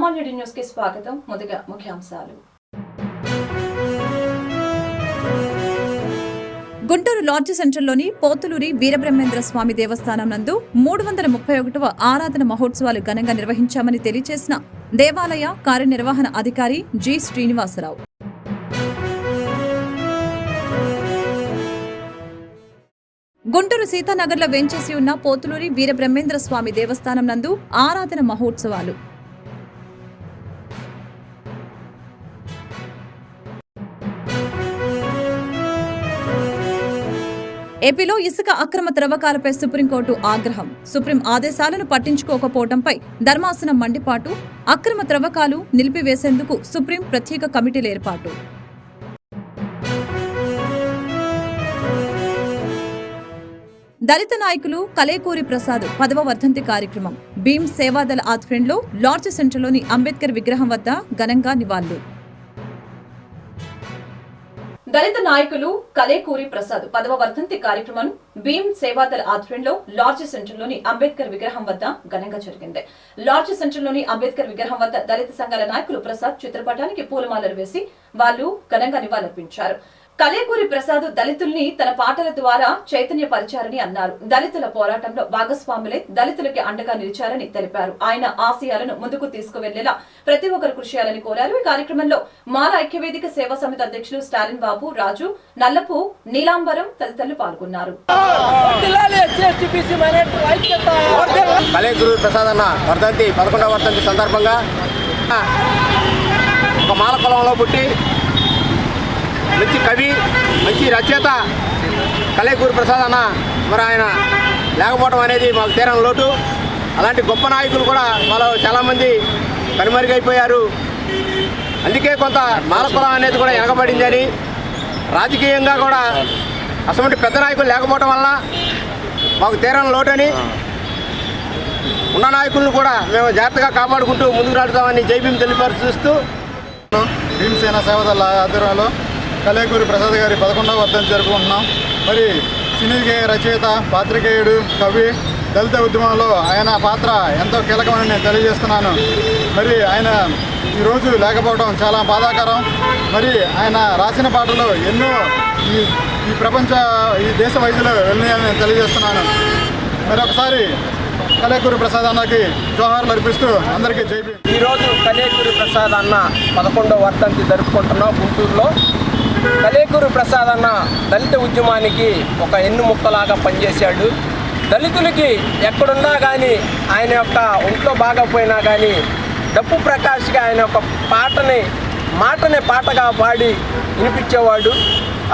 సామాన్యుడి న్యూస్ కి స్వాగతం. మొదట ముఖ్యాంశాలు. గుంటూరు లాడ్జ్ సెంటర్లోని పోతులూరి వీరబ్రహ్మేంద్ర స్వామి దేవస్థానం నందు 331వ ఆరాధన మహోత్సవాలు ఘనంగా నిర్వహించామని తెలియజేసిన దేవాలయ కార్యనిర్వహణ అధికారి జి శ్రీనివాసరావు. గుంటూరు సీతానగర్లో వేంచేసి ఉన్న పోతులూరి వీరబ్రహ్మేంద్ర స్వామి దేవస్థానం నందు ఆరాధన మహోత్సవాలు. ఏపీలో ఇసుక అక్రమ త్రవ్వకాలపై సుప్రీంకోర్టు ఆగ్రహం. సుప్రీం ఆదేశాలను పట్టించుకోకపోవడంపై ధర్మాసనం మండిపాటు. అక్రమ త్రవ్వకాలు నిలిపివేసేందుకు సుప్రీం ప్రత్యేక కమిటీల ఏర్పాటు. దళిత నాయకులు కలేకూరి ప్రసాద్ 10వ వర్ధంతి కార్యక్రమం. భీమ్ సేవాదళ ఆధ్వర్యంలో లాడ్జ్ సెంటర్లోని అంబేద్కర్ విగ్రహం వద్ద ఘనంగా నివాళులు. దళిత నాయకులు కలేకూరి ప్రసాద్ 10వ వర్ధంతి కార్యక్రమం భీమ్ సేవాదళ ఆధ్వర్యంలో లాడ్జ్ సెంటర్లోని అంబేద్కర్ విగ్రహం వద్ద ఘనంగా జరిగింది. లాడ్జ్ సెంటర్లోని అంబేద్కర్ విగ్రహం వద్ద దళిత సంఘాల నాయకులు ప్రసాద్ చిత్రపటానికి పూలమాలలు వేసి వాళ్లు ఘనంగా నివాళులర్పించారు. కలేకూరి ప్రసాద్ దళితుల్ని తన పాటల ద్వారా చైతన్యపరిచారని అన్నారు. దళితుల పోరాటంలో భాగస్వాములై దళితులకి అండగా నిలిచారని తెలిపారు. ఆయన ఆశయాలను ముందుకు తీసుకువెళ్లేలా ప్రతి ఒక్కరు కృషి చేయాలని కోరారు. ఈ కార్యక్రమంలో మాల ఐక్యవేదిక సేవా సమితి అధ్యక్షులు స్టాలిన్ బాబు, రాజు, నల్లపు, నీలాంబరం తదితరులు పాల్గొన్నారు. కలేకూరి ప్రసాద్ అన్న వర్ధంతి 11వ వర్ధంతి సందర్భంగా ఒక మాల కులంలో పుట్టి మంచి కవి, మంచి రచయిత కలేకూరి ప్రసాద్ అన్న మరి ఆయన లేకపోవడం అనేది మాకు తీరని లోటు. అలాంటి గొప్ప నాయకులు కూడా వాళ్ళు చాలామంది కనుమరుగైపోయారు. అందుకే కొంత మాలకులం అనేది కూడా వెనకబడిందని, రాజకీయంగా కూడా అటువంటి పెద్ద నాయకులు లేకపోవడం వల్ల మాకు తీరని లోటని, ఉన్న నాయకులను కూడా మేము జాగ్రత్తగా కాపాడుకుంటూ ముందుకు నడుతామని జైభీం తెలియపరుస్తూ భీమసేన సేవదళ ఆధ్వర్యంలో కలేకూరి ప్రసాద్ గారి 11వ వర్ధంతి జరుపుకుంటున్నాం. మరి సినీ రచయిత, పాత్రికేయుడు, కవి, దళిత ఉద్యమంలో ఆయన పాత్ర ఎంతో కీలకమని నేను తెలియజేస్తున్నాను. మరి ఆయన ఈరోజు లేకపోవడం చాలా బాధాకరం. మరి ఆయన రాసిన పాటలు ఎన్నో ఈ దేశ వైద్యులు వెళ్ళినాయని నేను తెలియజేస్తున్నాను. మరి ఒకసారి కలేకూరి ప్రసాద్ అన్నకి జోహార్లు అర్పిస్తూ అందరికీ జై భీమ్. ఈరోజు కలేకూరి ప్రసాద్ అన్న 11వ వర్ధంతి జరుపుకుంటున్నాం గుంటూరులో. కలేకూరి ప్రసాద్ అన్న దళిత ఉద్యమానికి ఒక ఎన్నుముక్కలాగా పనిచేశాడు. దళితులకి ఎక్కడున్నా కానీ ఆయన యొక్క ఒంట్లో బాగపోయినా కానీ డప్పు ప్రకాష్గా ఆయన యొక్క మాటని పాటగా పాడి వినిపించేవాడు.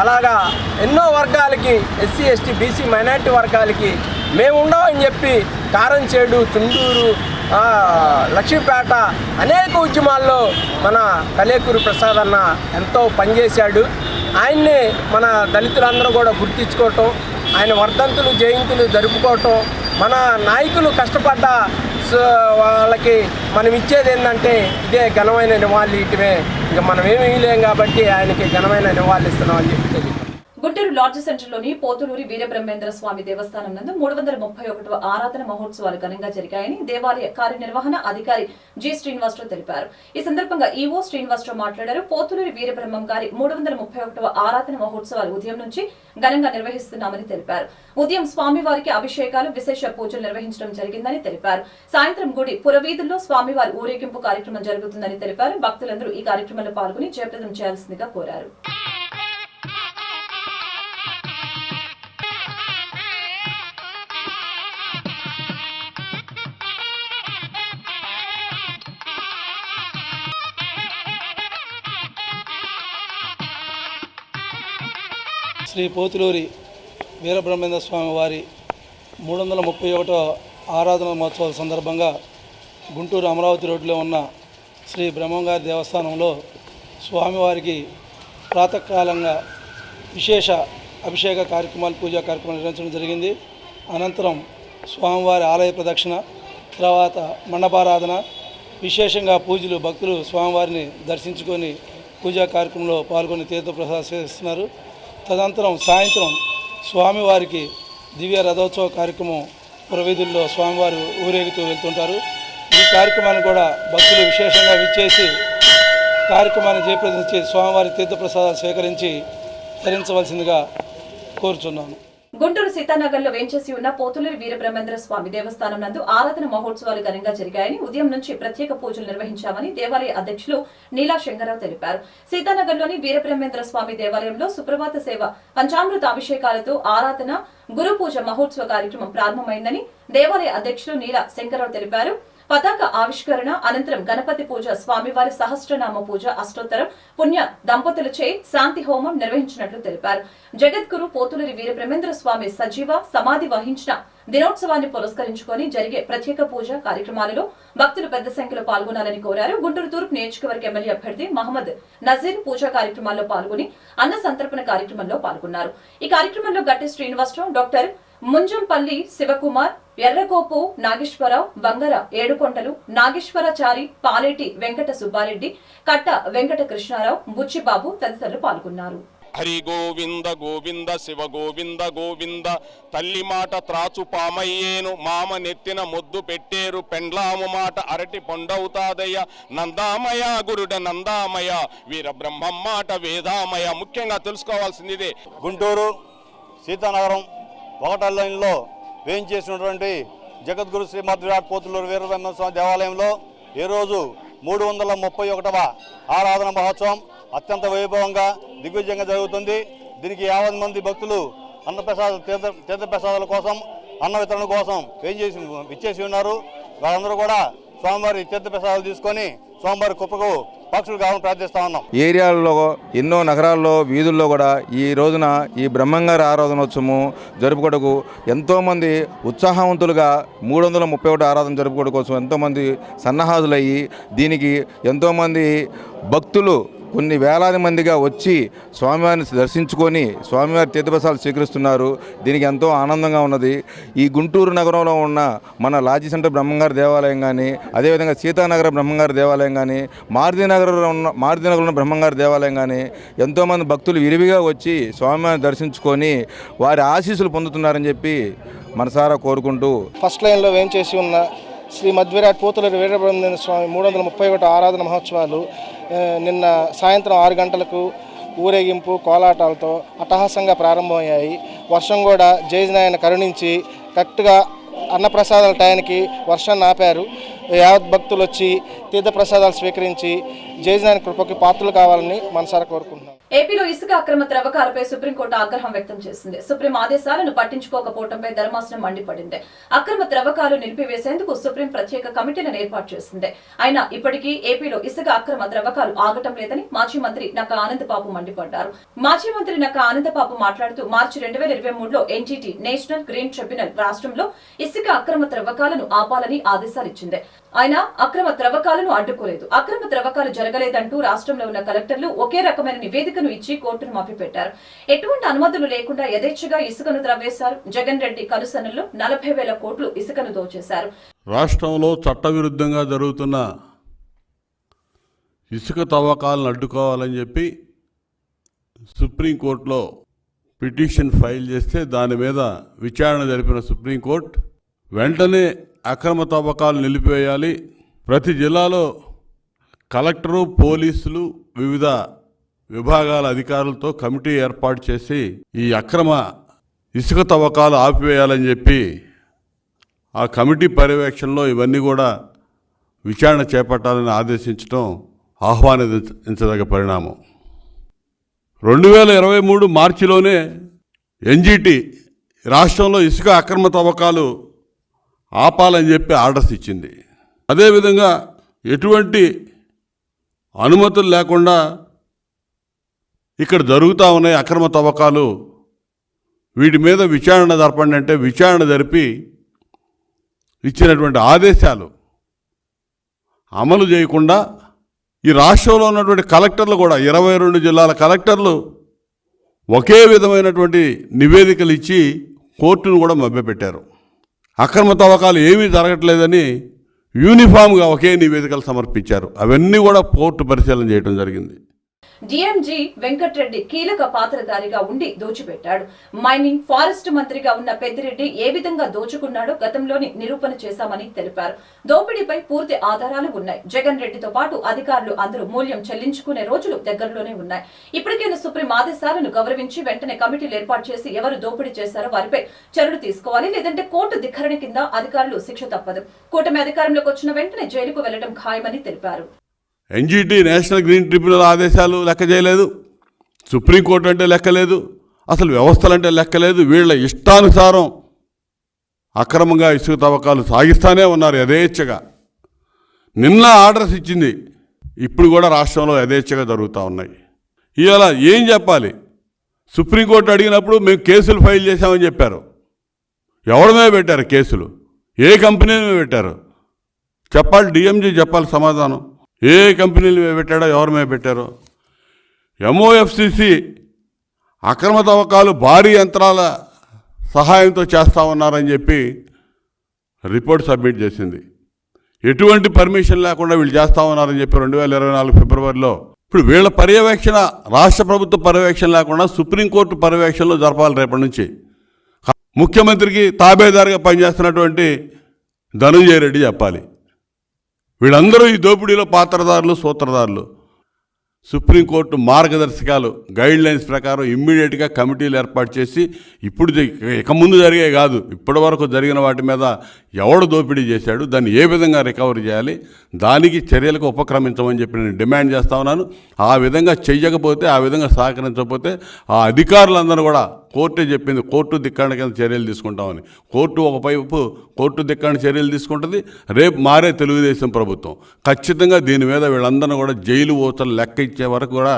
అలాగా ఎన్నో వర్గాలకి, ఎస్సీ, ఎస్టీ, బీసీ, మైనారిటీ వర్గాలకి మేము ఉండమని చెప్పి కారంచేడు, చుండూరు, లక్ష్మీపేట అనేక ఉద్యమాల్లో మన కలేకూరి ప్రసాద్ అన్న ఎంతో పనిచేశాడు. ఆయన్ని మన దళితులందరూ కూడా గుర్తించుకోవటం, ఆయన వర్ధంతులు, జయంతులు జరుపుకోవటం, మన నాయకులు కష్టపడ్డ వాళ్ళకి మనం ఇచ్చేది ఏంటంటే ఇదే ఘనమైన నివాళి ఇటువే. ఇంకా మనం ఏమి ఇవ్వలేం కాబట్టి ఆయనకి ఘనమైన నివాళి ఇస్తున్నాం అని చెప్పి తెలియదు. గుంటూరు లాడ్జ్ సెంటర్లోని పోతులూరి వీరబ్రహ్మేంద్ర స్వామి దేవస్థానం నందు 331వ ఆరాధన మహోత్సవాలు ఘనంగా జరిగాయని దేవాలయ కార్యనిర్వహణ అధికారి జి శ్రీనివాసరావు తెలిపారు. ఈ సందర్భంగా ఈవో శ్రీనివాసరావు మాట్లాడారు. పోతులూరి వీరబ్రహ్మం గారి 331వ ఆరాధన మహోత్సవాలు ఉదయం నుంచి ఘనంగా నిర్వహిస్తున్నామని తెలిపారు. ఉదయం స్వామివారికి అభిషేకాలు, విశేష పూజలు నిర్వహించడం జరిగిందని తెలిపారు. సాయంత్రం గుడి పురవీధుల్లో స్వామివారి ఊరేగింపు కార్యక్రమం జరుగుతుందని తెలిపారు. భక్తులందరూ ఈ కార్యక్రమంలో పాల్గొని జయప్రదం చేయాల్సిందిగా కోరారు. శ్రీ పోతులూరి వీరబ్రహ్మేంద్ర స్వామి వారి 331వ ఆరాధన మహోత్సవాల సందర్భంగా గుంటూరు అమరావతి రోడ్డులో ఉన్న శ్రీ బ్రహ్మంగారి దేవస్థానంలో స్వామివారికి ప్రాతకాలంగా విశేష అభిషేక కార్యక్రమాలు, పూజా కార్యక్రమాలు నిర్వహించడం జరిగింది. అనంతరం స్వామివారి ఆలయ ప్రదక్షిణ, తర్వాత మండపారాధన, విశేషంగా పూజలు, భక్తులు స్వామివారిని దర్శించుకొని పూజా కార్యక్రమంలో పాల్గొని తీర్థప్రసాదం సేవిస్తున్నారు. తదనంతరం సాయంత్రం స్వామివారికి దివ్య రథోత్సవ కార్యక్రమం పురవీధుల్లో స్వామివారు ఊరేగుతూ వెళ్తుంటారు. ఈ కార్యక్రమాన్ని కూడా భక్తులు విశేషంగా విచ్చేసి కార్యక్రమాన్ని జయప్రదం చేసి స్వామివారి తీర్థప్రసాదాలు స్వీకరించి ధరించవలసిందిగా కోరుచున్నాను. గుంటూరు సీతానగర్లో వేంచేసి ఉన్న పోతులూరి వీరబ్రహ్మేంద్ర స్వామి దేవస్థానం నందు ఆరాధన మహోత్సవాలు ఘనంగా జరిగాయని, ఉదయం నుంచి ప్రత్యేక పూజలు నిర్వహించామని దేవాలయ అధ్యక్షులు నీలా శంకరరావు తెలిపారు. సీతానగర్లోని వీరబ్రహ్మేంద్ర స్వామి దేవాలయంలో సుప్రభాత సేవ, పంచామృత అభిషేకాలతో ఆరాధన, గురు పూజ మహోత్సవ కార్యక్రమం ప్రారంభమైందని దేవాలయ అధ్యక్షులు నీలా శంకరరావు తెలిపారు. పతాక ఆవిష్కరణ అనంతరం గణపతి పూజ, స్వామివారి సహస్రనామ పూజ, అష్టోత్తరం, పుణ్య దంపతులచే శాంతి హోమం నిర్వహించినట్లు తెలిపారు. జగద్గురు పోతులూరి వీరబ్రహ్మేంద్ర స్వామి సజీవ సమాధి వహించిన దినోత్సవాన్ని పురస్కరించుకొని జరిగే ప్రత్యేక పూజ కార్యక్రమాలలో భక్తులు పెద్ద సంఖ్యలో పాల్గొనాలని కోరారు. గుంటూరు తూర్పు నియోజకవర్గ ఎమ్మెల్యే అభ్యర్థి మహమ్మద్ నజీర్ పూజా కార్యక్రమాల్లో పాల్గొని అన్న సంతర్పణ కార్యక్రమంలో పాల్గొన్నారు. ఈ కార్యక్రమంలో గట్టి శ్రీనివాసరావు, డాక్టర్ ముంజంపల్లి శివకుమార్, ఎర్రగోపు నాగేశ్వరరావు, బంగర ఏడుకొండలు నాగేశ్వరాచారి, పాలేటి వెంకట సుబ్బారెడ్డి, కట్ట వెంకట కృష్ణారావు, బుచ్చిబాబు తదితరులు పాల్గొన్నారు. హరి గోవింద గోవింద శివ గోవింద గోవింద, తల్లి మాట త్రాచు పామయ్యేను, మామ నెత్తిన ముద్దు పెట్టేరు, పెండ్లాము మాట అరటి పొండవుతాదయ్య, నందామయ గురుడ నందామయ, వీర బ్రహ్మం మాట వేదామయ. ముఖ్యంగా తెలుసుకోవాల్సింది ఇదే. గుంటూరు సీతానగరం 1వ లైన్లో వేయించేసినటువంటి జగద్గురు శ్రీ మధ్విరాట్ పోతులూరు వీరబ్రహ్మేంద్ర స్వామి దేవాలయంలో ఈరోజు 331వ ఆరాధన మహోత్సవం అత్యంత వైభవంగా దిగ్విజయంగా జరుగుతుంది. దీనికి 50 మంది భక్తులు అన్నప్రసాద తీర్థప్రసాదాల కోసం, అన్న వితరణ కోసం విచ్చేసి ఉన్నారు. వారందరూ కూడా స్వామివారి తీర్థప్రసాదాలు తీసుకొని స్వామివారి కృపకు పక్షులు కావాలని ప్రార్థిస్తా ఉన్నాం. ఏరియాల్లో ఎన్నో నగరాల్లో వీధుల్లో కూడా ఈ రోజున ఈ బ్రహ్మంగారి ఆరాధనోత్సవము జరుపుకోవడానికి ఎంతోమంది ఉత్సాహవంతులుగా 331 ఆరాధన జరుపుకోవడం కోసం ఎంతోమంది సన్నాహాదులయ్యి దీనికి ఎంతోమంది భక్తులు కొన్ని వేలాది మందిగా వచ్చి స్వామివారిని దర్శించుకొని స్వామివారి తీర్థప్రసాదాలు స్వీకరిస్తున్నారు. దీనికి ఎంతో ఆనందంగా ఉన్నది. ఈ గుంటూరు నగరంలో ఉన్న మన లాడ్జి సెంటర్ బ్రహ్మంగారి దేవాలయం కానీ, అదేవిధంగా సీతానగర బ్రహ్మంగారి దేవాలయం కానీ, మారుతినగర్లో ఉన్న బ్రహ్మంగారి దేవాలయం కానీ ఎంతోమంది భక్తులు విరివిగా వచ్చి స్వామివారిని దర్శించుకొని వారి ఆశీస్సులు పొందుతున్నారని చెప్పి మనసారా కోరుకుంటూ ఫస్ట్ లైన్లో వేంచేసి ఉన్న శ్రీ మధ్విరాట్ పోతులూరి వీరబ్రహ్మేంద్ర స్వామి 331 ఆరాధన మహోత్సవాలు నిన్న సాయంత్రం 6 గంటలకు ఊరేగింపు కోలాటాలతో అట్టహాసంగా ప్రారంభమయ్యాయి. వర్షం కూడా జయజనాయన కరుణించి కరెక్ట్గా అన్నప్రసాదాల టయానికి వర్షాన్ని ఆపారు. యావత్ భక్తులు వచ్చి తీర్థప్రసాదాలు స్వీకరించి జయజనాయన కృపకి పాత్రలు కావాలని మనసారా కోరుకుంటున్నాం. ఏపీలో ఇసుక అక్రమ త్రవ్వకాలపై సుప్రీంకోర్టు ఆగ్రహం వ్యక్తం చేసింది. సుప్రీం ఆదేశాలను పట్టించుకోకపోవడంపై ధర్మాసనం మండిపడింది. అక్రమ త్రవ్వకాలు నిలిపివేసేందుకు సుప్రీం ప్రత్యేక కమిటీలను ఏర్పాటు చేసింది. అయినా ఇప్పటికీ ఏపీలో ఇసుక అక్రమ త్రవ్వకాలు ఆగటం లేదని మాజీ మంత్రి నక్కా ఆనందబాబు మండిపడ్డారు. మాజీ మంత్రి నక్కా ఆనందబాబు మాట్లాడుతూ మార్చి 2023లో ఎన్జీటీ నేషనల్ గ్రీన్ ట్రిబ్యునల్ రాష్ట్రంలో ఇసుక అక్రమ త్రవ్వకాలను ఆపాలని ఆదేశాలిచ్చింది. ఆయన అక్రమ త్రవ్వకాలను అడ్డుకోలేదు. అక్రమ త్రవ్వకాలు జరగలేదంటూ రాష్ట్రంలో ఉన్న కలెక్టర్లు ఒకే రకమైన నివేదికను ఇచ్చి కోర్టును మభ్యపెట్టారు. ఎటువంటి అనుమతులు లేకుండా యథేచ్ఛగా ఇసుకను త్రవ్వేశారు. జగన్ రెడ్డి కనుసన్నల్లో 40,000 కోట్లు ఇసుకను దోచేశారు. రాష్ట్రంలో చట్టవిరుద్ధంగా జరుగుతున్న ఇసుక తవ్వకాలను అడ్డుకోవాలని చెప్పి సుప్రీంకోర్టులో పిటిషన్ ఫైల్ చేస్తే దాని మీద విచారణ జరిపిన సుప్రీంకోర్టు వెంటనే అక్రమ తవ్వకాలు నిలిపివేయాలి, ప్రతి జిల్లాలో కలెక్టరు, పోలీసులు, వివిధ విభాగాల అధికారులతో కమిటీ ఏర్పాటు చేసి ఈ అక్రమ ఇసుక తవ్వకాలు ఆపివేయాలని చెప్పి ఆ కమిటీ పర్యవేక్షణలో ఇవన్నీ కూడా విచారణ చేపట్టాలని ఆదేశించడం ఆహ్వానించదగ్గ పరిణామం. 2023 మార్చిలోనే ఎన్జీటీ రాష్ట్రంలో ఇసుక అక్రమ తవ్వకాలు ఆపాలని చెప్పి ఆర్డర్స్ ఇచ్చింది. అదేవిధంగా ఎటువంటి అనుమతులు లేకుండా ఇక్కడ జరుగుతూ ఉన్నాయి అక్రమ తవ్వకాలు, వీటి మీద విచారణ జరపండి అంటే విచారణ జరిపి ఇచ్చినటువంటి ఆదేశాలు అమలు చేయకుండా ఈ రాష్ట్రంలో ఉన్నటువంటి కలెక్టర్లు కూడా 22 జిల్లాల కలెక్టర్లు ఒకే విధమైనటువంటి నివేదికలు ఇచ్చి కోర్టును కూడా మభ్యపెట్టారు. అక్రమ తవ్వకాలు ఏమీ జరగట్లేదని యూనిఫామ్గా ఒకే నివేదికలు సమర్పించారు. అవన్నీ కూడా కోర్టు పరిశీలన చేయడం జరిగింది. డిఎంజీ వెంకట్రెడ్డి కీలక పాత్రధారిగా ఉండి దోచిపెట్టాడు. మైనింగ్, ఫారెస్ట్ మంత్రిగా ఉన్న పెద్దిరెడ్డి ఏ విధంగా దోచుకున్నాడో గతంలోని నిరూపణ చేశామని తెలిపారు. దోపిడీపై పూర్తి ఆధారాలు ఉన్నాయి. జగన్ రెడ్డితో పాటు అధికారులు అందరూ మూల్యం చెల్లించుకునే రోజులు దగ్గరలోనే ఉన్నాయి. ఇప్పటికైనా సుప్రీం ఆదేశాలను గౌరవించి వెంటనే కమిటీలు ఏర్పాటు చేసి ఎవరు దోపిడీ చేశారో వారిపై చర్యలు తీసుకోవాలి. లేదంటే కోర్టు ధిక్కరణ కింద అధికారులు శిక్ష తప్పదు. కూటమి అధికారంలోకి వచ్చిన వెంటనే జైలుకు వెళ్లడం ఖాయమని తెలిపారు. ఎన్జీటీ నేషనల్ గ్రీన్ ట్రిబ్యునల్ ఆదేశాలు లెక్క చేయలేదు, సుప్రీంకోర్టు అంటే లెక్కలేదు, అసలు వ్యవస్థలంటే లెక్కలేదు. వీళ్ళ ఇష్టానుసారం అక్రమంగా ఇసుక తవ్వకాలు సాగిస్తూనే ఉన్నారు యథేచ్ఛగా. నిన్న ఆర్డర్స్ ఇచ్చింది, ఇప్పుడు కూడా రాష్ట్రంలో యథేచ్ఛగా జరుగుతూ ఉన్నాయి. ఇవాళ ఏం చెప్పాలి? సుప్రీంకోర్టు అడిగినప్పుడు మేము కేసులు ఫైల్ చేశామని చెప్పారు. ఎవరి మీద పెట్టారు కేసులు? ఏ కంపెనీ మీద పెట్టారు చెప్పాలి. డిఎంజీ చెప్పాలి సమాధానం. ఏ కంపెనీల మీద పెట్టాడో, ఎవరి మీద పెట్టారో. ఎంఓఎఫ్సిసి అక్రమ తవ్వకాలు భారీ యంత్రాల సహాయంతో చేస్తూ ఉన్నారని చెప్పి రిపోర్ట్ సబ్మిట్ చేసింది. ఎటువంటి పర్మిషన్ లేకుండా వీళ్ళు చేస్తూ ఉన్నారని చెప్పి 2024 ఫిబ్రవరిలో. ఇప్పుడు వీళ్ళ పర్యవేక్షణ, రాష్ట్ర ప్రభుత్వ పర్యవేక్షణ లేకుండా సుప్రీంకోర్టు పర్యవేక్షణలో జరపాలి రేపటి నుంచి. ముఖ్యమంత్రికి తాబేదారుగా పనిచేస్తున్నటువంటి ధనంజయ రెడ్డి చెప్పాలి. వీళ్ళందరూ ఈ దోపిడీలో పాత్రదారులు, సూత్రధారులు. సుప్రీంకోర్టు మార్గదర్శకాలు, గైడ్ లైన్స్ ప్రకారం ఇమ్మీడియట్గా కమిటీలు ఏర్పాటు చేసి, ఇప్పుడు ఇక ముందు జరిగే కాదు, ఇప్పటి వరకు జరిగిన వాటి మీద ఎవడు దోపిడీ చేశాడు, దాన్ని ఏ విధంగా రికవరీ చేయాలి, దానికి చర్యలకు ఉపక్రమించమని చెప్పి నేను డిమాండ్ చేస్తా ఉన్నాను. ఆ విధంగా చెయ్యకపోతే, ఆ విధంగా సహకరించకపోతే ఆ అధికారులందరూ కూడా కోర్టే చెప్పింది, కోర్టు ధిక్కరణ కింద చర్యలు తీసుకుంటామని. కోర్టు ఒకవైపు కోర్టు ధిక్కరణ చర్యలు తీసుకుంటుంది. రేపు మారే తెలుగుదేశం ప్రభుత్వం ఖచ్చితంగా దీని మీద వీళ్ళందరినీ కూడా జైలు ఓచలు లెక్క ఇచ్చే వరకు కూడా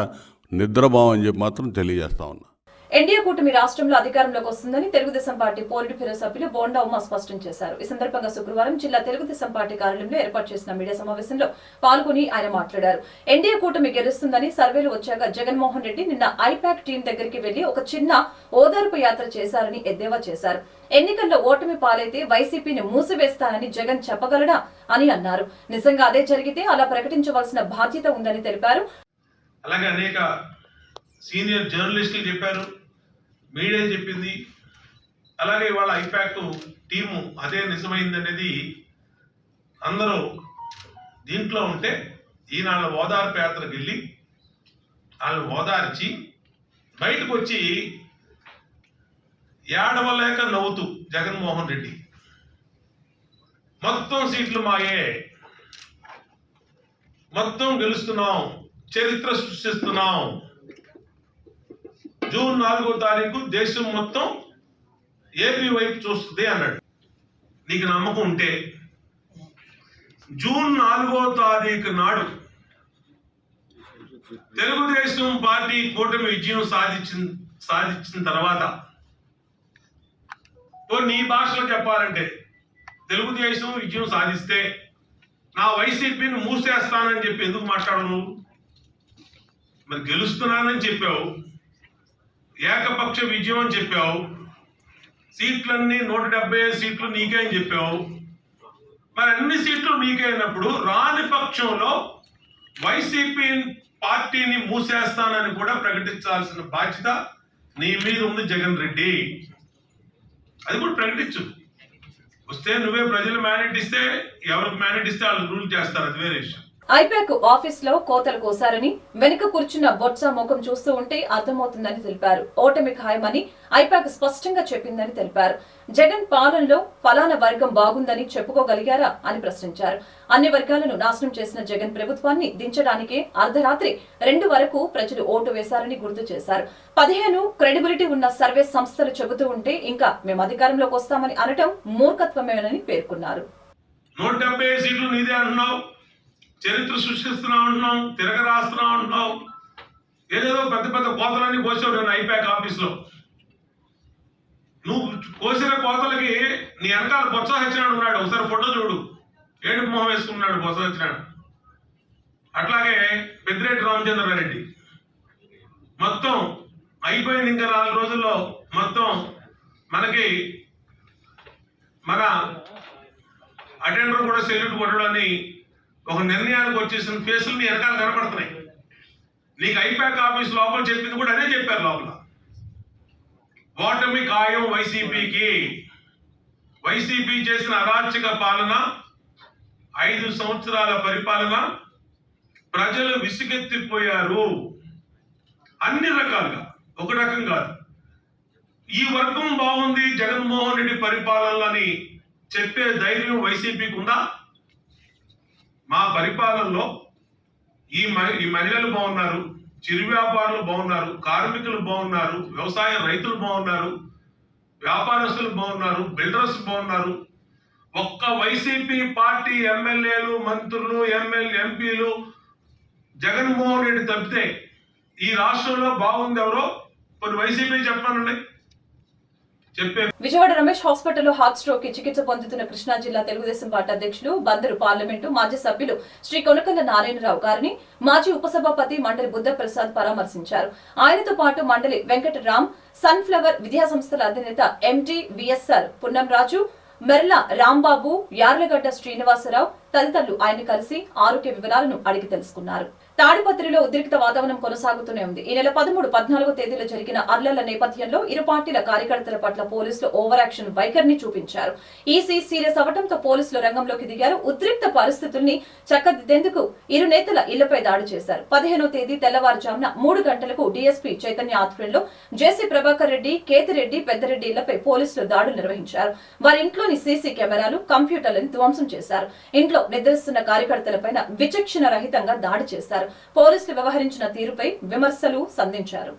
నిద్రపోమని చెప్పి మాత్రం తెలియజేస్తా ఉన్నా. ఎన్డీఏ కూటమి రాష్ట్రంలో అధికారంలోకి వస్తుందని తెలుగుదేశం పార్టీ పోలిట్ బ్యూరో సభ్యులు బోండా ఉమా స్పష్టం చేశారు. ఈ సందర్భంగా శుక్రవారం జిల్లా తెలుగుదేశం పార్టీ కార్యాలయంలో ఏర్పాటు చేసిన మీడియా సమావేశంలో పాల్గొని ఆయన మాట్లాడారు. ఎన్డీఏ కూటమి గెలుస్తుందని సర్వేలు వచ్చాక జగన్మోహన్ రెడ్డి నిన్న ఐపాక్ టీం దగ్గరికి వెళ్లి ఒక చిన్న ఓదార్పు యాత్ర చేశారని ఎద్దేవా చేశారు. ఎన్నికల్లో ఓటమి పాలైతే వైసీపీని మూసివేస్తానని జగన్ చెప్పగలడా అని అన్నారు. నిజంగా అదే జరిగితే అలా ప్రకటించవలసిన బాధ్యత ఉందని తెలిపారు. అలాగే అనేక సీనియర్ జర్నలిస్టులు చెప్పారు, మీడియా చెప్పింది. అలాగే ఇవాళ ఐపాక్ టీము అదే నిజమైందనేది అందరూ దీంట్లో ఉంటే ఈనాళ్ళ ఓదార్పు యాత్రకు వెళ్ళి వాళ్ళని ఓదార్చి బయటకు వచ్చి ఏడవలేక నవ్వుతూ జగన్మోహన్ రెడ్డి మొత్తం సీట్లు మాయే, మొత్తం గెలుస్తున్నాం, చరిత్ర సృష్టిస్తున్నాం, జూన్ 4వ తారీఖు దేశం మొత్తం ఏపీ వైపు చూస్తుంది అన్నాడు. నీకు నమ్మకం ఉంటే జూన్ 4వ తారీఖు నాడు తెలుగుదేశం పార్టీ కూటమి విజయం సాధించిన తర్వాత, నీ భాషలో చెప్పాలంటే తెలుగుదేశం విజయం సాధిస్తే నా వైసీపీని మూసేస్తానని చెప్పి ఎందుకు మాట్లాడవు? మరి గెలుస్తున్నానని చెప్పావు, ఏకపక్ష విజయం అని చెప్పావు, సీట్లన్నీ 175 సీట్లు నీకే అని చెప్పావు. మరి అన్ని సీట్లు నీకే అయినప్పుడు రాని పక్షంలో వైసీపీ పార్టీని మూసేస్తానని కూడా ప్రకటించాల్సిన బాధ్యత నీ మీద ఉంది జగన్ రెడ్డి. అది కూడా ప్రకటించు. వస్తే నువ్వే ప్రజలు మ్యాండేట్ ఇస్తే, ఎవరికి మ్యాండేట్ ఇస్తే వాళ్ళు రూల్ చేస్తారు, అది వేరే విషయం. ఐపాక్ ఆఫీస్ లో కోతలు కోసారని, వెనుక కూర్చున్న బొత్స ముఖం చూస్తూ ఉంటే అర్థమవుతుందని తెలిపారు. ఓటమి ఖాయమని ఐపాక్ స్పష్టంగా చెప్పిందని తెలిపారు. జగన్ పాలనలో ఫలానా వర్గం బాగుందని చెప్పుకోగలిగారా అని ప్రశ్నించారు. అన్ని వర్గాలను నాశనం చేసిన జగన్ ప్రభుత్వాన్ని దించడానికే అర్ధరాత్రి 2 వరకు ప్రజలు ఓటు వేశారని గుర్తు చేశారు. 15 క్రెడిబిలిటీ ఉన్న సర్వే సంస్థలు చెబుతూ ఉంటే ఇంకా మేము అధికారంలోకి వస్తామని అనటం మూర్ఖత్వమేనని పేర్కొన్నారు. 170 సీట్లు నీదే అంటున్నావు, చరిత్ర సృష్టిస్తున్నావు అంటున్నావు, తిరగరాస్తున్నావు అంటున్నావు, ఏదేదో పెద్ద పెద్ద కోతలన్నీ కోసావు నేను ఐపాక్ ఆఫీస్లో. నువ్వు కోసిన కోతలకి నీ వెనకాల బొత్స సత్యనారాయణ ఉన్నాడు, ఒకసారి ఫోటో చూడు, ఏడుపు మొహం వేసుకున్నాడు బొత్స సత్యనారాయణ. అట్లాగే పెద్దిరెడ్డి రామచంద్రారెడ్డి. మొత్తం అయిపోయింది, ఇంకా 4 రోజుల్లో మొత్తం మనకి మన అటెండర్ కూడా సెల్యూట్ కొట్టడాన్ని ఒక నిర్ణయానికి వచ్చేసిన ఫేసులు మీ వెనకాల కనపడుతున్నాయి. నీకు ఐపాక్ ఆఫీస్ లోపల చెప్పింది కూడా అదే చెప్పారు. లోపల ఓటమి ఖాయం వైసీపీకి. వైసీపీ చేసిన అరాచక పాలన, 5 సంవత్సరాల పరిపాలన ప్రజలు విసుగెత్తిపోయారు అన్ని రకాలుగా. ఒక రకం కాదు. ఈ వర్గం బాగుంది జగన్మోహన్ రెడ్డి పరిపాలనని చెప్పే ధైర్యం వైసీపీకి ఉందా? మా పరిపాలనలో ఈ మహిళలు బాగున్నారు, చిరు వ్యాపారులు బాగున్నారు, కార్మికులు బాగున్నారు, వ్యవసాయ రైతులు బాగున్నారు, వ్యాపారస్తులు బాగున్నారు, బిల్డర్స్ బాగున్నారు. ఒక్క వైసీపీ పార్టీ ఎమ్మెల్యేలు, మంత్రులు, ఎంపీలు జగన్మోహన్ రెడ్డి తప్పితే ఈ రాష్ట్రంలో బాగుంది ఎవరో కొన్ని వైసీపీ చెప్పానండి. విజయవాడ రమేష్ హాస్పిటల్లో హార్ట్ స్ట్రోక్ కి చికిత్స పొందుతున్న కృష్ణా జిల్లా తెలుగుదేశం పార్టీ అధ్యక్షులు, బందరు పార్లమెంటు మాజీ సభ్యులు శ్రీ కొనకల్ల నారాయణరావు గారిని మాజీ ఉపసభాపతి మండలి బుద్ధ ప్రసాద్ పరామర్శించారు. ఆయనతో పాటు మండలి వెంకటరామ్, సన్ఫ్లవర్ విద్యాసంస్థల అధినేత ఎండి విఎస్ఆర్ పున్నంరాజు, మెర్ల రాంబాబు, యార్లగడ్డ శ్రీనివాసరావు తదితరులు ఆయన కలిసి ఆరోగ్య వివరాలను అడిగి తెలుసుకున్నారు. తాడిపత్రిలో ఉద్రిక్త వాతావరణం కొనసాగుతూనే ఉంది. ఈ నెల 13, 14 తేదీలో జరిగిన అర్లల నేపథ్యంలో ఇరు పార్టీల కార్యకర్తల పట్ల పోలీసులు ఓవర్ యాక్షన్ వైఖరిని చూపించారు. ఈసీ సీరియస్ అవడంతో పోలీసులు రంగంలోకి దిగారు. ఉద్రిక్త పరిస్థితుల్ని చక్కదిద్దేందుకు ఇరు నేతల ఇళ్లపై దాడి చేశారు. 15వ తేదీ తెల్లవారుజామున 3 గంటలకు డీఎస్పీ చైతన్య ఆధ్వర్యంలో జేసీ ప్రభాకర్ రెడ్డి, కేతిరెడ్డి, పెద్దరెడ్డి ఇళ్లపై పోలీసులు దాడులు నిర్వహించారు. వారి ఇంట్లోని సీసీ కెమెరాలు, కంప్యూటర్లను ధ్వంసం చేశారు. ఇంట్లో నిద్రిస్తున్న కార్యకర్తలపైన విచక్షణ రహితంగా దాడి చేశారు. పోలీసులు వ్యవహరించిన తీరుపై విమర్శలు సంధించారు.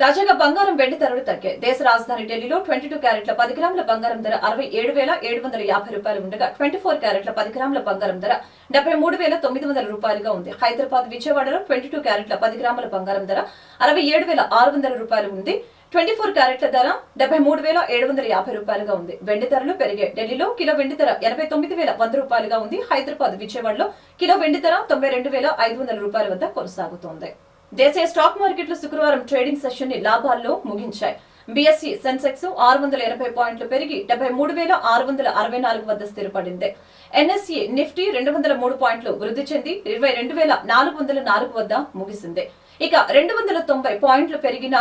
తాజాగా బంగారం, వెండి ధరలు తగ్గాయి. దేశ రాజధాని ఢిల్లీలో 22 క్యారెట్ల 10 గ్రాముల బంగారం ధర 67,750 రూపాయలు ఉండగా 24 క్యారెట్ల 10 గ్రాముల బంగారం ధర 73,900 రూపాయలుగా ఉంది. హైదరాబాద్, విజయవాడలో 22 క్యారెట్ల 10 గ్రాముల బంగారం ధర 67,600 రూపాయలు ఉంది. 24 క్యారెట్ల ధర 73,750 రూపాయలుగా ఉంది. వెండి ధరలు పెరిగాయి. ఢిల్లీలో కిలో వెండి ధర 89,100 రూపాయలుగా ఉంది. హైదరాబాద్, విజయవాడలో కిలో వెండి ధర 92,500 రూపాయల వద్ద కొనసాగుతోంది. దేశీయ స్టాక్ మార్కెట్లు శుక్రవారం ట్రేడింగ్ సెషన్ ని లాభాల్లో ముగించాయి. బీఎస్ఈ సెన్సెక్స్ 680 పాయింట్లు పెరిగి 73,664 వద్ద స్థిరపడింది. ఎన్ఎస్ఈ నిఫ్టీ 203 పాయింట్లు వృద్ధి చెంది 22,404 వద్ద ముగిసింది. ఇక 290 పాయింట్లు పెరిగిన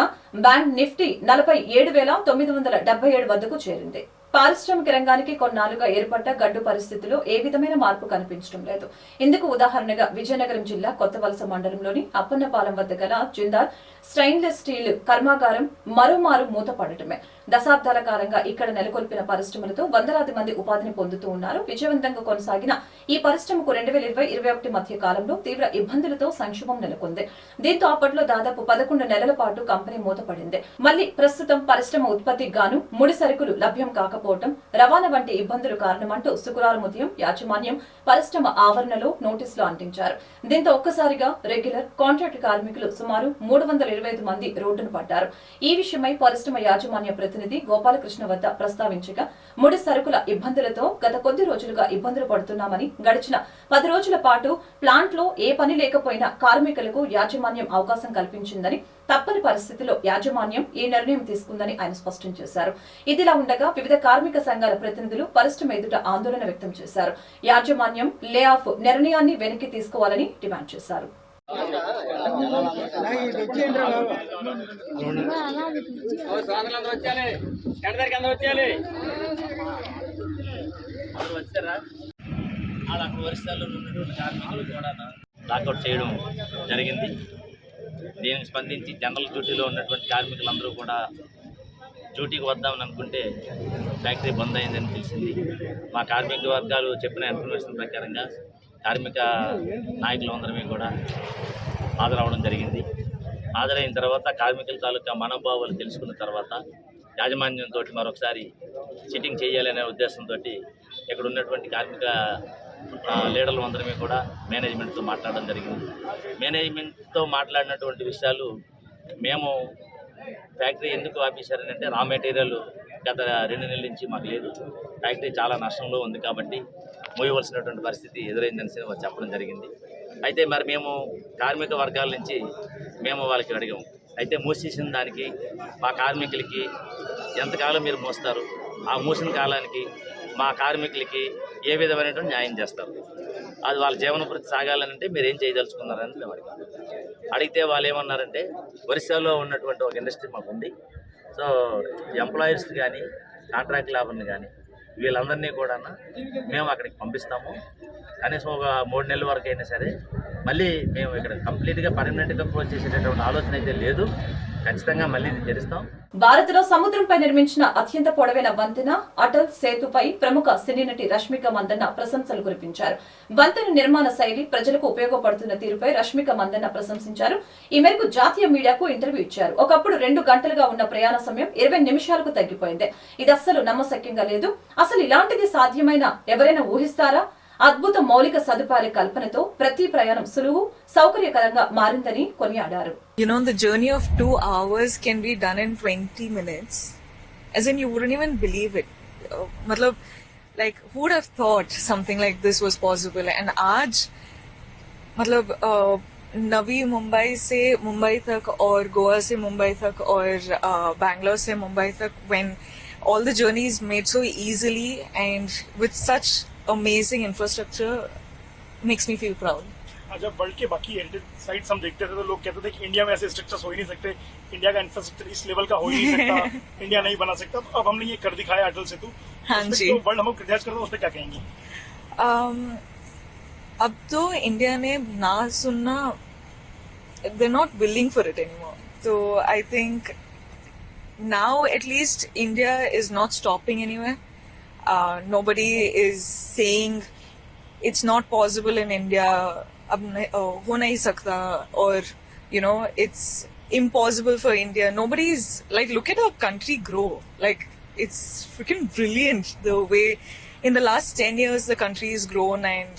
బ్యాంక్ నిఫ్టీ 47,977 వద్దకు చేరింది. పారిశ్రామిక రంగానికి కొన్నాళ్లుగా ఏర్పడ్డ గడ్డు పరిస్థితుల్లో ఏ విధమైన మార్పు కనిపించడం లేదు. ఇందుకు ఉదాహరణగా విజయనగరం జిల్లా కొత్తవలస మండలంలోని అప్పన్నపాలెం వద్ద గల జిందాల్ స్టెయిన్లెస్ స్టీల్ కర్మాగారం మరోమారు మూతపడటమే. దశాబ్దాల కాలంగా ఇక్కడ నెలకొల్పిన పరిశ్రమలతో వందలాది మంది ఉపాధిని పొందుతూ ఉన్నారు. విజయవంతంగా కొనసాగిన ఈ పరిశ్రమకు 2020-21 మధ్య కాలంలో తీవ్ర ఇబ్బందులతో సంక్షోభం నెలకొంది. దీంతో అప్పట్లో దాదాపు 11 నెలల పాటు కంపెనీ మూతపడింది. మళ్లీ ప్రస్తుతం పరిశ్రమ ఉత్పత్తికి గాను ముడి సరుకులు లభ్యం కాకపోవడం, రవాణా వంటి ఇబ్బందులు కారణమంటూ శుక్రవారం ఉదయం యాజమాన్యం పరిశ్రమ ఆవరణలో నోటీసులు అంటించారు. దీంతో ఒక్కసారిగా రెగ్యులర్, కాంట్రాక్ట్ కార్మికులు సుమారు 325 మంది రోడ్డును పడ్డారు. ఈ విషయమై పరిశ్రమ యాజమాన్య ప్రతినిధి గోపాలకృష్ణ వద్ద ప్రస్తావించగా, ముడి సరుకుల ఇబ్బందులతో గత కొద్ది రోజులుగా ఇబ్బందులు పడుతున్నామని, గడిచిన 10 రోజుల పాటు ప్లాంట్ లో ఏ పని లేకపోయినా కార్మికులకు యాజమాన్యం అవకాశం కల్పించిందని, తప్పని పరిస్థితిలో యాజమాన్యం ఈ నిర్ణయం తీసుకుందని ఆయన స్పష్టం చేశారు. ఇదిలా ఉండగా వివిధ కార్మిక సంఘాల ప్రతినిధులు పరిశ్రమ ఎదుట ఆందోళన వ్యక్తం చేశారు. యాజమాన్యం లే ఆఫ్ నిర్ణయాన్ని వెనక్కి తీసుకోవాలని డిమాండ్ చేశారు. లాకౌట్ చేయడం జరిగింది. దీనికి స్పందించి జనరల్ డ్యూటీలో ఉన్నటువంటి కార్మికులందరూ కూడా డ్యూటీకి వద్దామని అనుకుంటే ఫ్యాక్టరీ బంద్ అయిందని తెలిసింది. మా కార్మిక వర్గాలు చెప్పిన ఇన్ఫర్మేషన్ ప్రకారంగా కార్మిక నాయకులు అందరమే కూడా హాజరవడం జరిగింది. హాజరైన తర్వాత కార్మికుల తాలూకా మనోభావాలు తెలుసుకున్న తర్వాత యాజమాన్యంతో మరొకసారి సిట్టింగ్ చేయాలనే ఉద్దేశంతో ఇక్కడ ఉన్నటువంటి కార్మిక లీడర్లు అందరమే కూడా మేనేజ్మెంట్తో మాట్లాడడం జరిగింది. మేనేజ్మెంట్తో మాట్లాడినటువంటి విషయాలు, మేము ఫ్యాక్టరీ ఎందుకు ఆపేశారని అంటే రా మెటీరియల్ గత 2 నెలల నుంచి మాకు లేదు, ఫ్యాక్టరీ చాలా నష్టంలో ఉంది కాబట్టి మోయవలసినటువంటి పరిస్థితి ఎదురైందని చెప్పడం జరిగింది. అయితే మరి మేము కార్మిక వర్గాల నుంచి మేము వాళ్ళకి అడిగాము, అయితే మూసేసిన దానికి మా కార్మికులకి ఎంతకాలం మీరు మోస్తారు, ఆ మూసిన కాలానికి మా కార్మికులకి ఏ విధమైనటువంటి న్యాయం చేస్తారు, అది వాళ్ళ జీవనోపాధి సాగాలంటే మీరు ఏం చేయదలుచుకున్నారని మేము అడిగితే వాళ్ళు ఏమన్నారంటే ఒరిస్సాలో ఉన్నటువంటి ఒక ఇండస్ట్రీ మాకు ఉంది, సో ఎంప్లాయర్స్ కానీ కాంట్రాక్ట్ లేబర్ని కానీ వీళ్ళందరినీ కూడా మేము అక్కడికి పంపిస్తాము, కనీసం ఒక 3 నెలల వరకు అయినా సరే మళ్ళీ మేము ఇక్కడ కంప్లీట్గా పర్మనెంట్గా క్లోజ్ చేసేటటువంటి ఆలోచన అయితే లేదు, ఖచ్చితంగా మళ్ళీ తెరుస్తాం. భారత్లో సముద్రంపై నిర్మించిన అత్యంత పొడవైన వంతెన అటల్ సేతుపై ప్రముఖ సినీ నటి రష్మిక మందన్న ప్రశంసలు కురిపించారు. వంతెన నిర్మాణ శైలి ప్రజలకు ఉపయోగపడుతున్న తీరుపై రష్మిక మందన్న ప్రశంసించారు. ఈ మేరకు జాతీయ మీడియాకు ఇంటర్వ్యూ ఇచ్చారు. ఒకప్పుడు 2 గంటలుగా ఉన్న ప్రయాణ సమయం 20 నిమిషాలకు తగ్గిపోయింది. ఇది అస్సలు నమ్మశక్యంగా లేదు. అసలు ఇలాంటిది సాధ్యమైన ఎవరైనా ఊహిస్తారా? అద్భుత మౌలిక సదుపాయాల కల్పనతో ప్రతి ప్రయాణం సులువు సౌకర్యకరంగా మారిందని కొనియాడారు. The journey of 2 hours can be done in 20 minutes. As in, you wouldn't even believe it. Like, who would have thought something like this was possible? And aaj, Navi Mumbai se Mumbai tak or Goa se Mumbai tak or Bangalore se Mumbai tak, when all the journeys made so easily and with such amazing infrastructure, makes me feel proud. जब world के बाकी heritage sites हम देखते थे तो लोग कहते थे कि इंडिया में ऐसे स्ट्रक्चर्स हो ही नहीं सकते, इंडिया का इंफ्रास्ट्रक्चर इस लेवल का हो ही नहीं सकता, इंडिया नहीं बना सकता. तो अब हमने ये कर दिखाया अटल सेतु. हाँ जी. तो वर्ल्ड हमको क्रिटिसाइज करता है, उस पर क्या कहेंगी? अब तो इंडिया ने ना सुनना, they're not willing for it anymore. So I think now at least India is not stopping anywhere. Nobody is saying it's not possible in India, ab ho nahi sakta, or it's impossible for India. Nobody is like, look at our country grow. Like, it's freaking brilliant the way in the last 10 years the country has grown, and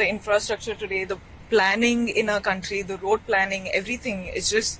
the infrastructure today, the planning in our country, the road planning, everything is just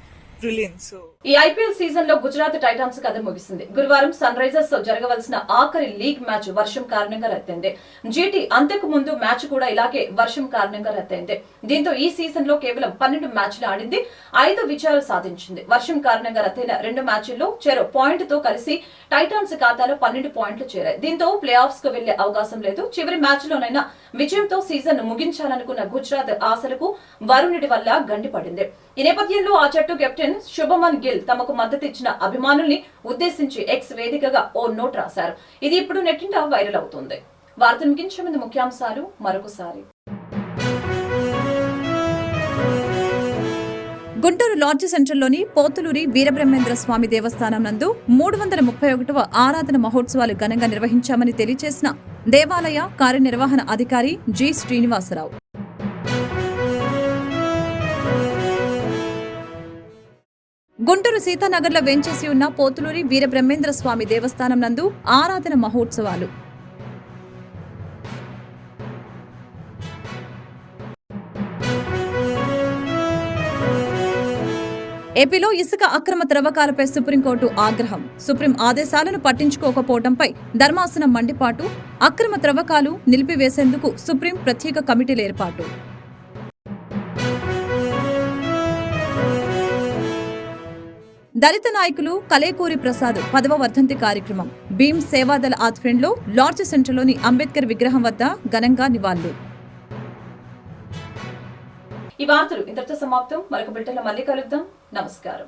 brilliant. So ఈ IPL season లో Gujarat Titans కథ ముగిసింది. గురువారం sun Risers తో జరగవలసిన ఆఖరి league match వర్షం కారణంగా రద్దయింది. జీటీ అంతకు ముందు మ్యాచ్ కూడా ఇలాగే వర్షం కారణంగా రద్దయింది. దీంతో ఈ సీజన్ లో కేవలం 12 మ్యాచ్లు ఆడింది, 5 విజయాలు సాధించింది. వర్షం కారణంగా రద్దయిన 2 మ్యాచ్ల్లో చెరో పాయింట్ తో కలిసి టైటాన్స్ ఖాతాలో 12 పాయింట్లు చేరాయి. దీంతో ప్లే ఆఫ్స్ కు వెళ్లే అవకాశం లేదు. చివరి మ్యాచ్ లోనైనా విజయంతో సీజన్ ముగించాలనుకున్న గుజరాత్ ఆశలకు వరుణుడి వల్ల గండిపడింది. ఈ నేపథ్యంలో ఆ జట్టు కెప్టెన్ శుభమన్ గిల్ తమకు మద్దతు ఇచ్చిన అభిమానుల్ని ఉద్దేశించి ఎక్స్ వేదికగా ఓ నోట్ రాశారు. ఇది ఇప్పుడు నెట్టింట వైరల్ అవుతుంది. వార్తలు ముగించే ముందు ముఖ్యాంశాలు మరొకసారి. గుంటూరు లాడ్జి సెంటర్లోని పోతులూరి వీరబ్రహ్మేంద్ర స్వామి దేవస్థానం నందు 331వ ఆరాధన మహోత్సవాలు ఘనంగా నిర్వహించామని తెలియజేసిన దేవాలయ కార్యనిర్వహణ అధికారి జి శ్రీనివాసరావు. గుంటూరు సీతానగర్లో వేంచేసి ఉన్న పోతులూరి వీరబ్రహ్మేంద్ర స్వామి దేవస్థానం నందు ఆరాధన మహోత్సవాలు. ఏపీలో ఇసుక అక్రమ త్రవ్వకాలపై సుప్రీంకోర్టు ఆగ్రహం. సుప్రీం ఆదేశాలను పట్టించుకోకపోవడంపై ధర్మాసనం మండిపాటు. అక్రమ త్రవ్వకాలు నిలిపివేసేందుకు సుప్రీం ప్రత్యేక కమిటీల ఏర్పాటు. దళిత నాయకులు కలేకూరి ప్రసాద్ 10వ వర్ధంతి కార్యక్రమం భీమ్ సేవాదళ ఆధ్వర్యంలో లాడ్జ్ సెంటర్లోని అంబేద్కర్ విగ్రహం వద్ద ఘనంగా నివాళులు. ఈ వార్తలు ఇంతటితో సమాప్తం. మరొక బిల్టన్లో మళ్ళీ కలుద్దాం. నమస్కారం.